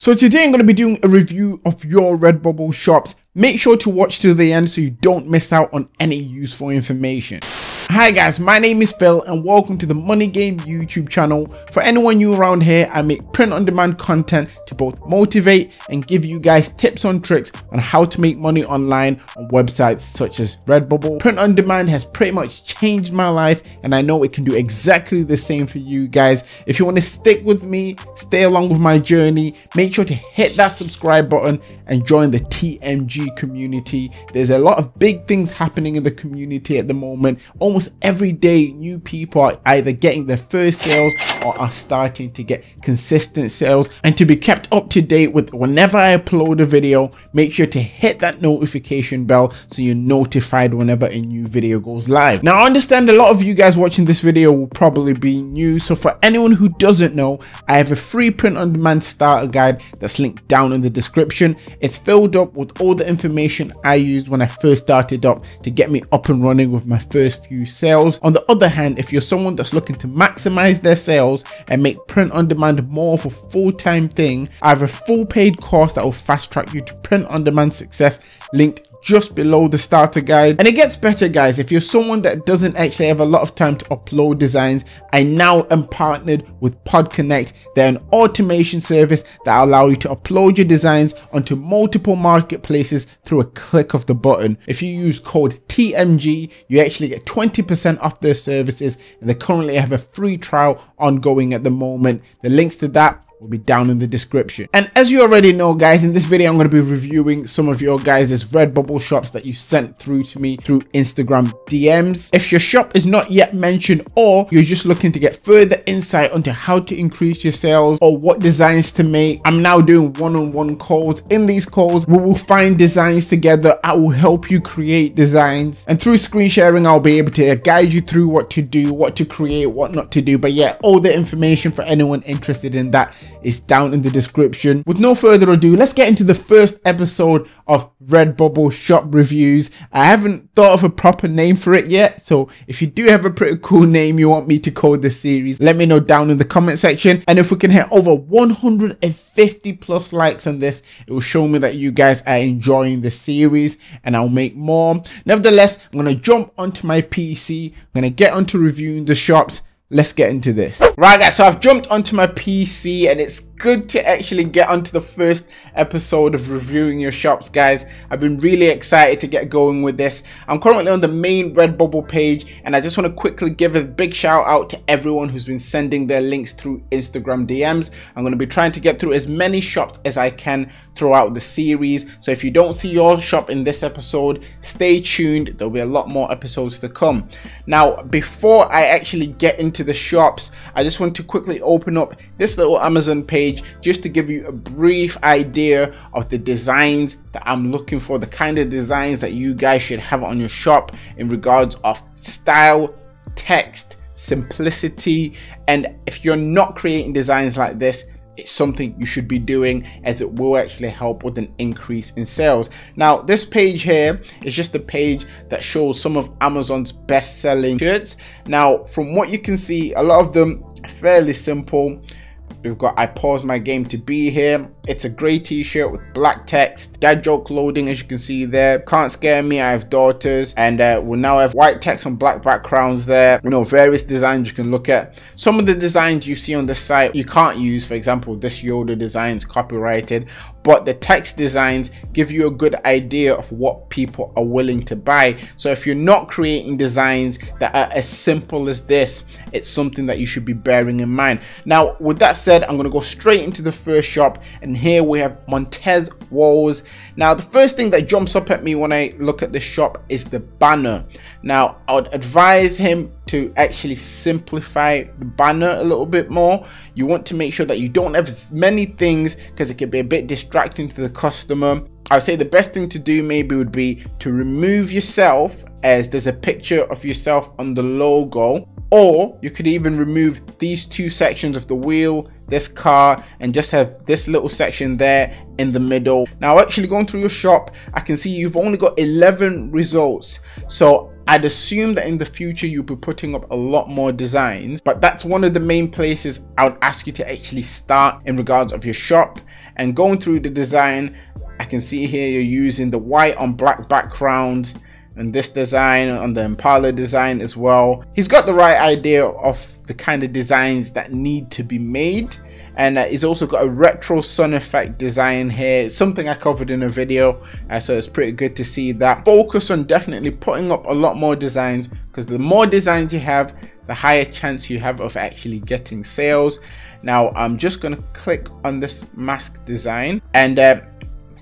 So today I'm going to be doing a review of your Redbubble shops. Make sure to watch till the end so you don't miss out on any useful information. Hi guys, my name is Phil and welcome to the Money Game YouTube channel. For anyone new around here, I make print-on-demand content to both motivate and give you guys tips and tricks on how to make money online on websites such as Redbubble. Print-on-demand has pretty much changed my life and I know it can do exactly the same for you guys. If you want to stick with me, stay along with my journey, make sure to hit that subscribe button and join the TMG community. There's a lot of big things happening in the community at the moment. Almost every day new people are either getting their first sales or are starting to get consistent sales. And to be kept up to date with whenever I upload a video, make sure to hit that notification bell so you're notified whenever a new video goes live. Now I understand a lot of you guys watching this video will probably be new, so for anyone who doesn't know, I have a free print-on-demand starter guide that's linked down in the description. It's filled up with all the information I used when I first started up to get me up and running with my first few sales. On the other hand, if you're someone that's looking to maximize their sales and make print on demand more of a full-time thing, I have a full paid course that will fast track you to print on demand success linked just below the starter guide. And it gets better guys. If you're someone that doesn't actually have a lot of time to upload designs, I now am partnered with PodConnect. They're an automation service that allow you to upload your designs onto multiple marketplaces through a click of the button. If you use code TMG, you actually get 20% off their services, and they currently have a free trial ongoing at the moment. The links to that will be down in the description. And as you already know guys, in this video I'm going to be reviewing some of your guys' Redbubble shops that you sent through to me through Instagram DMs. If your shop is not yet mentioned or you're just looking to get further insight onto how to increase your sales or what designs to make, I'm now doing one-on-one calls. In these calls we will find designs together. I will help you create designs, and through screen sharing I'll be able to guide you through what to do, what to create, what not to do. But yeah, all the information for anyone interested in that is down in the description. With no further ado, let's get into the first episode of Redbubble shop reviews. I haven't thought of a proper name for it yet, so if you do have a pretty cool name you want me to call this series, let me know down in the comment section. And if we can hit over 150 plus likes on this, it will show me that you guys are enjoying the series and I'll make more. Nevertheless, I'm gonna jump onto my PC, I'm gonna get onto reviewing the shops. Let's get into this. Right guys, so I've jumped onto my PC and it's good to actually get onto the first episode of reviewing your shops guys. I've been really excited to get going with this. I'm currently on the main Redbubble page and I just want to quickly give a big shout out to everyone who's been sending their links through Instagram DMs. I'm going to be trying to get through as many shops as I can throughout the series, so if you don't see your shop in this episode, stay tuned, there'll be a lot more episodes to come. Now before I actually get into the shops, I just want to quickly open up this little Amazon page just to give you a brief idea of the designs that I'm looking for, the kind of designs that you guys should have on your shop in regards of style, text, simplicity. And if you're not creating designs like this, it's something you should be doing, as it will actually help with an increase in sales. Now this page here is just the page that shows some of Amazon's best-selling shirts. Now from what you can see, a lot of them are fairly simple. We've got I Pause My Game to Be Here. It's a grey t-shirt with black text, dad joke loading as you can see there. Can't Scare Me, I Have Daughters. And we'll now have white text on black backgrounds there. You know, various designs you can look at. Some of the designs you see on the site you can't use. For example, this Yoda design is copyrighted, but the text designs give you a good idea of what people are willing to buy. So if you're not creating designs that are as simple as this, it's something that you should be bearing in mind. Now with that said, I'm going to go straight into the first shop, and here we have Montezwalls. Now the first thing that jumps up at me when I look at the shop is the banner. Now I would advise him to actually simplify the banner a little bit more. You want to make sure that you don't have as many things because it can be a bit distracting to the customer. I would say the best thing to do maybe would be to remove yourself, as there's a picture of yourself on the logo, or you could even remove these two sections of the wheel, this car, and just have this little section there in the middle. Now actually going through your shop, I can see you've only got 11 results, so I'd assume that in the future you'll be putting up a lot more designs, but that's one of the main places I would ask you to actually start in regards of your shop. And going through the design, I can see here you're using the white on black background and this design on the Impala design as well. He's got the right idea of the kind of designs that need to be made. And he's also got a retro sun effect design here. It's something I covered in a video, so it's pretty good to see that. Focus on definitely putting up a lot more designs, because the more designs you have, the higher chance you have of actually getting sales. Now I'm just gonna click on this mask design, and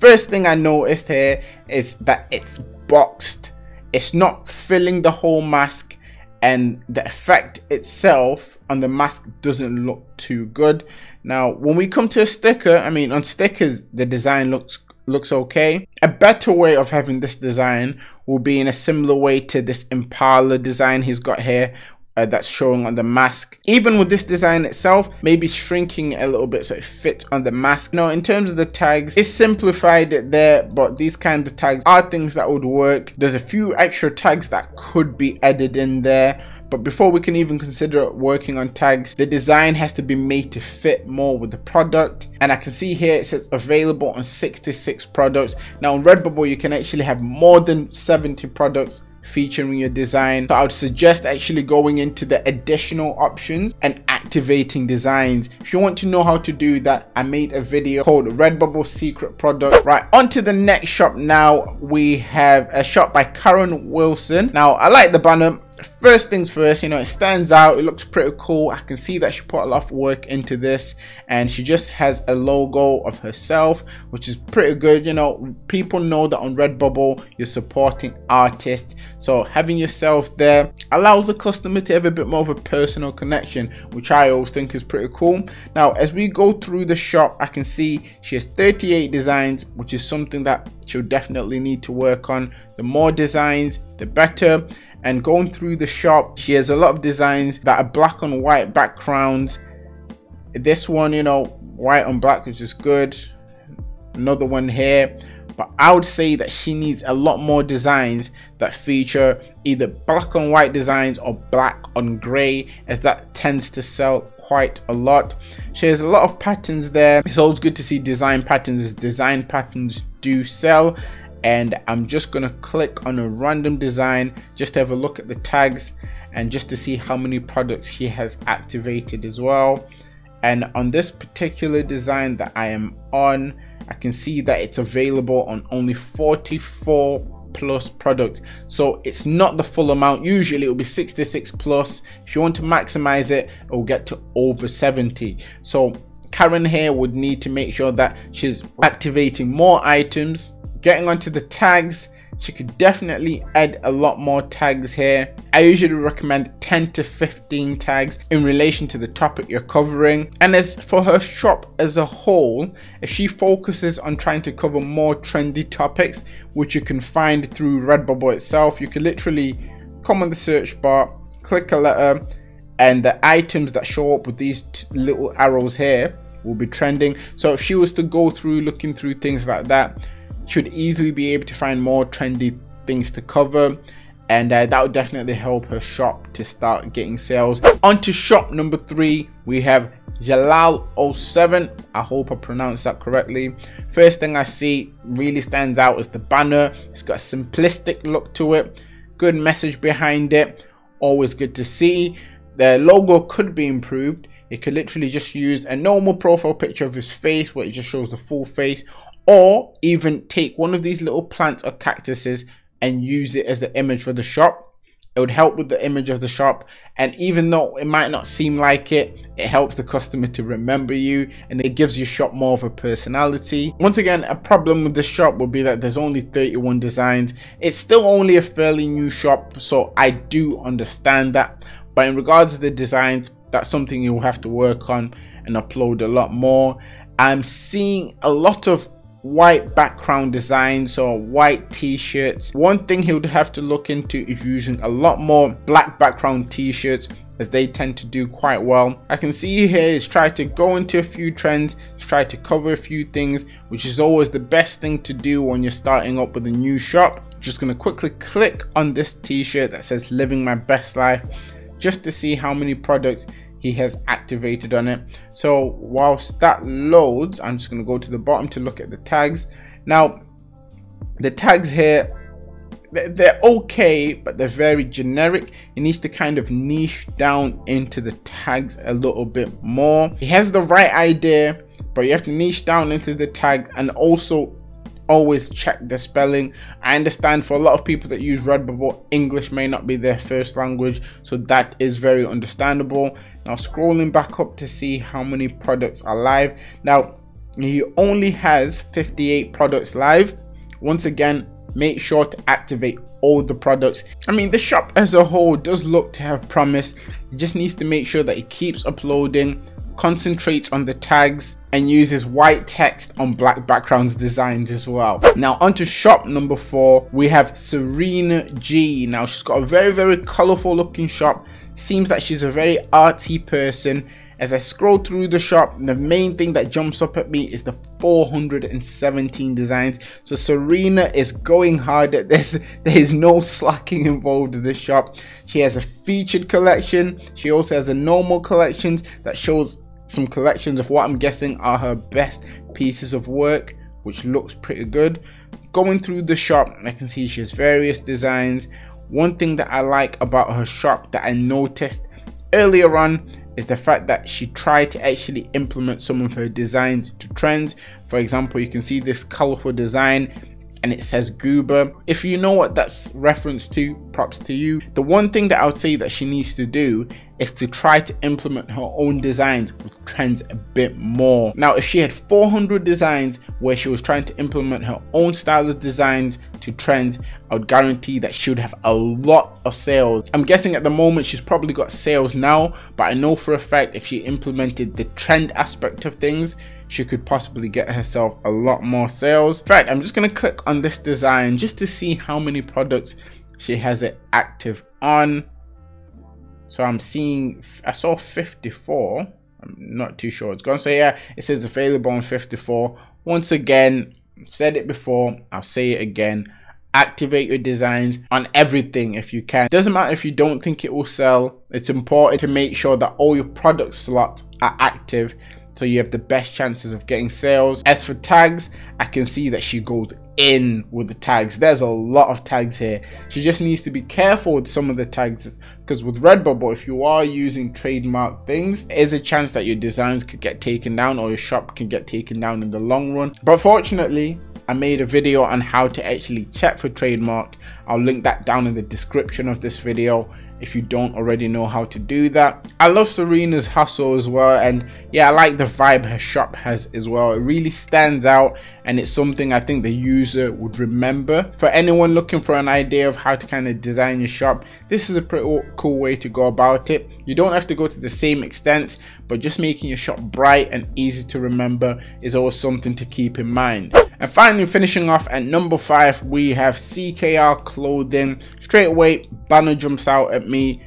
first thing I noticed here is that it's boxed. It's not filling the whole mask, and the effect itself on the mask doesn't look too good. Now when we come to a sticker, I mean, on stickers the design looks okay. A better way of having this design will be in a similar way to this Impala design he's got here, that's showing on the mask. Even with this design itself, maybe shrinking it a little bit so it fits on the mask. Now in terms of the tags, it's simplified it there, but these kind of tags are things that would work. There's a few extra tags that could be added in there, but before we can even consider working on tags, the design has to be made to fit more with the product. And I can see here it says available on 66 products. Now on Redbubble you can actually have more than 70 products featuring your design, so I would suggest actually going into the additional options and activating designs. If you want to know how to do that, I made a video called Redbubble Secret Product. Right, on to the next shop. Now we have a shop by Karen Wilson. Now I like the banner. First things first, you know, it stands out, it looks pretty cool. I can see that she put a lot of work into this, and she just has a logo of herself, which is pretty good. You know, people know that on Redbubble you're supporting artists, so having yourself there allows the customer to have a bit more of a personal connection, which I always think is pretty cool. Now as we go through the shop, I can see she has 38 designs, which is something that she'll definitely need to work on. The more designs the better. And going through the shop, she has a lot of designs that are black on white backgrounds. This one, you know, white on black, which is good. Another one here. But I would say that she needs a lot more designs that feature either black on white designs or black on gray, as that tends to sell quite a lot. She has a lot of patterns there. It's always good to see design patterns, as design patterns do sell. And I'm just gonna click on a random design just to have a look at the tags and just to see how many products she has activated as well. And on this particular design that I am on, I can see that it's available on only 44 plus products, so it's not the full amount. Usually it will be 66 plus. If you want to maximize it, it will get to over 70. So Karen here would need to make sure that she's activating more items. Getting onto the tags, she could definitely add a lot more tags here. I usually recommend 10 to 15 tags in relation to the topic you're covering. And as for her shop as a whole, if she focuses on trying to cover more trendy topics, which you can find through Redbubble itself, you can literally come on the search bar, click a letter, and the items that show up with these little arrows here will be trending. So if she was to go through looking through things like that, should easily be able to find more trendy things to cover, and that would definitely help her shop to start getting sales. On to shop number 3, we have Jalal 07. I hope I pronounced that correctly. First thing I see really stands out is the banner. It's got a simplistic look to it, good message behind it, always good to see. The logo could be improved. It could literally just use a normal profile picture of his face where it just shows the full face, or even take one of these little plants or cactuses and use it as the image for the shop. It would help with the image of the shop, and even though it might not seem like it, it helps the customer to remember you, and it gives your shop more of a personality. Once again, a problem with this shop would be that there's only 31 designs. It's still only a fairly new shop, so I do understand that, but in regards to the designs, that's something you'll have to work on and upload a lot more. I'm seeing a lot of white background designs or white t-shirts. One thing he would have to look into is using a lot more black background t-shirts, as they tend to do quite well. I can see here he's tried to go into a few trends, he's tried to cover a few things, which is always the best thing to do when you're starting up with a new shop. Just gonna quickly click on this t-shirt that says living my best life, just to see how many products he has activated on it. So whilst that loads, I'm just going to go to the bottom to look at the tags. Now the tags here, they're okay, but they're very generic. He needs to kind of niche down into the tags a little bit more. He has the right idea, but you have to niche down into the tag, and also always check the spelling. I understand for a lot of people that use Redbubble, English may not be their first language, so that is very understandable. Now scrolling back up to see how many products are live. Now he only has 58 products live. Once again, make sure to activate all the products. I mean, the shop as a whole does look to have promise. He just needs to make sure that he keeps uploading, concentrates on the tags, and uses white text on black backgrounds designs as well. Now onto shop number 4, we have Serene G. Now she's got a very colorful looking shop. Seems that she's a very artsy person. As I scroll through the shop, the main thing that jumps up at me is the 417 designs. So Serena is going hard at this. There is no slacking involved in this shop. She has a featured collection. She also has a normal collections that shows some collections of what I'm guessing are her best pieces of work, which looks pretty good. Going through the shop, I can see she has various designs. One thing that I like about her shop that I noticed earlier on is the fact that she tried to actually implement some of her designs to trends. For example, you can see this colorful design and it says goober. If you know what that's reference to, props to you. The one thing that I would say that she needs to do is to try to implement her own designs with trends a bit more. Now if she had 400 designs where she was trying to implement her own style of designs to trends, I would guarantee that she would have a lot of sales. I'm guessing at the moment she's probably got sales now, but I know for a fact if she implemented the trend aspect of things, she could possibly get herself a lot more sales. In fact, I'm just going to click on this design just to see how many products she has it active on. So I'm seeing, I saw 54. I'm not too sure it's gone. So yeah, it says available on 54. Once again, I've said it before, I'll say it again. Activate your designs on everything if you can. Doesn't matter if you don't think it will sell. It's important to make sure that all your product slots are active, so you have the best chances of getting sales. As for tags, I can see that she goes in with the tags. There's a lot of tags here. She just needs to be careful with some of the tags, because with Redbubble, if you are using trademark things, there is a chance that your designs could get taken down or your shop can get taken down in the long run. But fortunately, I made a video on how to actually check for trademark. I'll link that down in the description of this video if you don't already know how to do that. I love Serena's hustle as well, and yeah, I like the vibe her shop has as well. It really stands out, and it's something I think the user would remember. For anyone looking for an idea of how to kind of design your shop, this is a pretty cool way to go about it. You don't have to go to the same extent, but just making your shop bright and easy to remember is always something to keep in mind. And finally, finishing off at number 5, we have CKR clothing. Straight away, banner jumps out at me.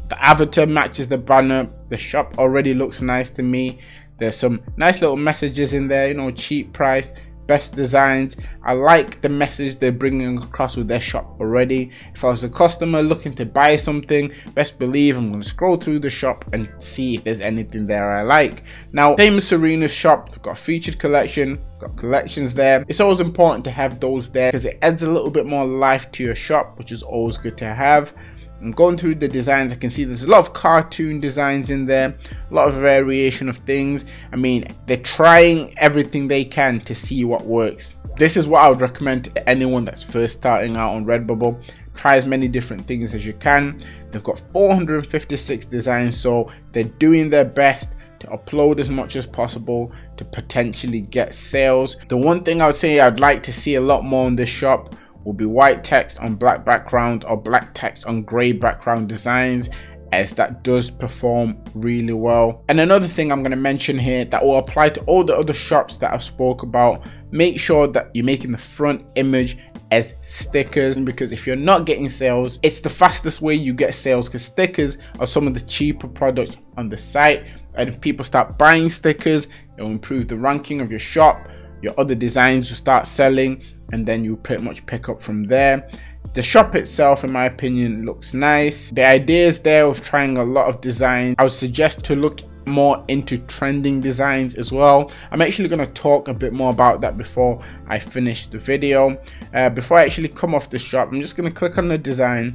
The avatar matches the banner. The shop already looks nice to me. There's some nice little messages in there, you know, cheap price, best designs. I like the message they're bringing across with their shop already. If I was a customer looking to buy something, best believe I'm going to scroll through the shop and see if there's anything there I like. Now, same as Serena's shop, they've got a featured collection, got collections there. It's always important to have those there because it adds a little bit more life to your shop, which is always good to have. I'm going through the designs. I can see there's a lot of cartoon designs in there, a lot of variation of things. I mean, they're trying everything they can to see what works. This is what I would recommend to anyone that's first starting out on Redbubble. Try as many different things as you can. They've got 456 designs, so they're doing their best to upload as much as possible to potentially get sales. The one thing I would say I'd like to see a lot more in this shop will be white text on black background or black text on grey background designs, as that does perform really well. And another thing I'm going to mention here that will apply to all the other shops that I've spoke about, make sure that you're making the front image as stickers, because if you're not getting sales, it's the fastest way you get sales, because stickers are some of the cheaper products on the site, and if people start buying stickers, it will improve the ranking of your shop. Your other designs will start selling, and then you pretty much pick up from there. The shop itself, in my opinion, looks nice. The ideas there of trying a lot of designs. I would suggest to look more into trending designs as well. I'm actually going to talk a bit more about that before I finish the video. Before I actually come off the shop, I'm just going to click on the design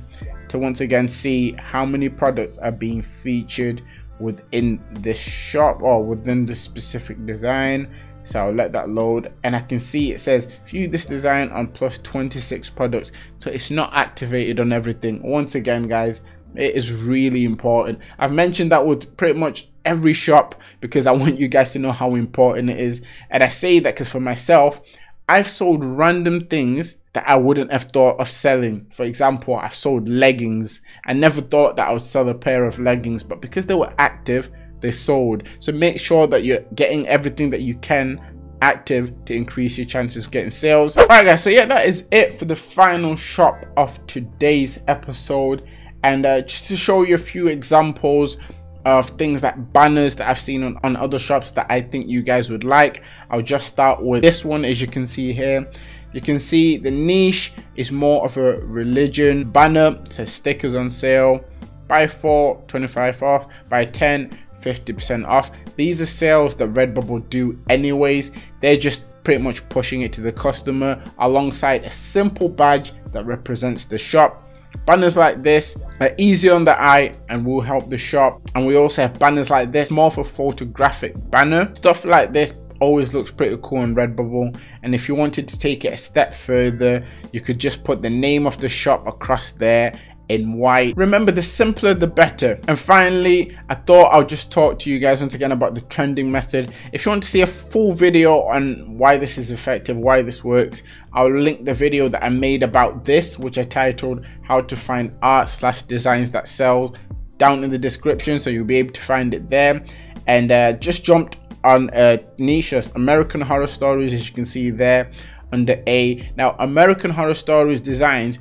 to once again see how many products are being featured within this shop or within the specific design. So I'll let that load, and I can see it says view this design on plus 26 products. So it's not activated on everything. Once again, guys, it is really important. I've mentioned that with pretty much every shop because I want you guys to know how important it is. And I say that because for myself, I've sold random things that I wouldn't have thought of selling. For example, I've sold leggings. I never thought that I would sell a pair of leggings, but because they were active, they sold. So make sure that you're getting everything that you can active to increase your chances of getting sales. Alright guys, so yeah, that is it for the final shop of today's episode. And just to show you a few examples of things like banners that I've seen on other shops that I think you guys would like, I'll just start with this one. As you can see here, you can see the niche is more of a religion banner. It says stickers on sale, buy 4 25 off, buy 10 50% off. These are sales that Redbubble do anyways. They're just pretty much pushing it to the customer alongside a simple badge that represents the shop. Banners like this are easy on the eye and will help the shop. And we also have banners like this, more of a photographic banner. Stuff like this always looks pretty cool on Redbubble. And if you wanted to take it a step further, you could just put the name of the shop across there in white. Remember, the simpler the better. And finally, I thought I'll just talk to you guys once again about the trending method. If you want to see a full video on why this is effective, why this works, I'll link the video that I made about this, which I titled how to find art/designs that sell, down in the description, so you'll be able to find it there. And just jumped on niche American Horror Stories, as you can see there under A. Now, American Horror Stories designs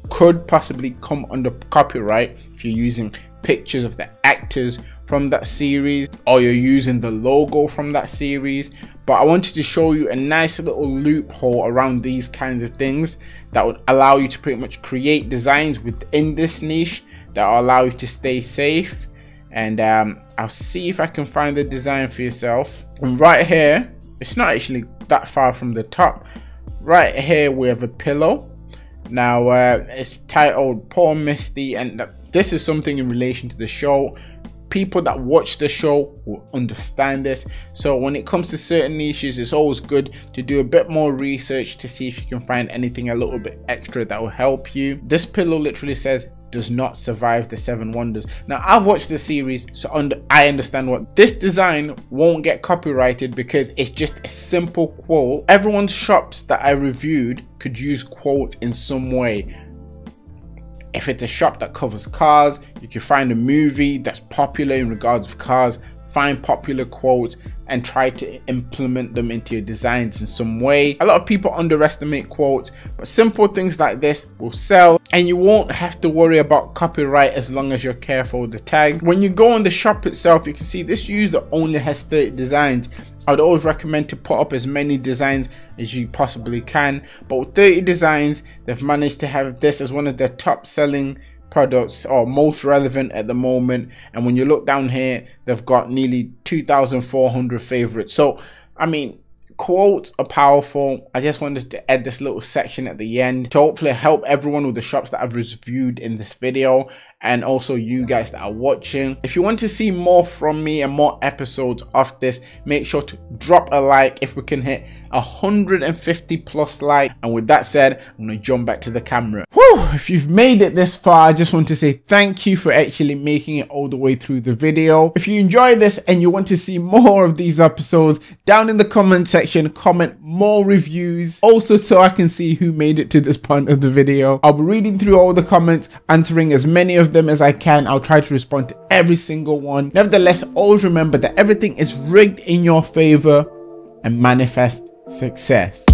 could possibly come under copyright if you're using pictures of the actors from that series or you're using the logo from that series. But I wanted to show you a nice little loophole around these kinds of things that would allow you to pretty much create designs within this niche that will allow you to stay safe. And I'll see if I can find the design for yourself. And right here, it's not actually that far from the top. Right here we have a pillow. Now it's titled Poor Misty, and this is something in relation to the show. People that watch the show will understand this. So when it comes to certain niches, it's always good to do a bit more research to see if you can find anything a little bit extra that will help you. This pillow literally says does not survive the 7 wonders. Now I've watched the series, so I understand what this design won't get copyrighted because it's just a simple quote. Everyone's shops that I reviewed could use quotes in some way. If it's a shop that covers cars, you can find a movie that's popular in regards of cars, find popular quotes and try to implement them into your designs in some way. A lot of people underestimate quotes, but simple things like this will sell and you won't have to worry about copyright as long as you're careful with the tag. When you go on the shop itself, you can see this user only has 30 designs. I would always recommend to put up as many designs as you possibly can, but with 30 designs, they've managed to have this as one of their top selling products or most relevant at the moment. And when you look down here, they've got nearly 2,400 favorites. So I mean, quotes are powerful. I just wanted to add this little section at the end to hopefully help everyone with the shops that I've reviewed in this video, and also you guys that are watching. If you want to see more from me and more episodes of this, make sure to drop a like if we can hit 150 plus likes. And with that said, I'm gonna jump back to the camera. Whew, if you've made it this far, I just want to say thank you for actually making it all the way through the video. If you enjoyed this and you want to see more of these episodes, down in the comment section, comment more reviews, also so I can see who made it to this point of the video. I'll be reading through all the comments, answering as many of them as I can. I'll try to respond to every single one. Nevertheless, always remember that everything is rigged in your favor and manifest success.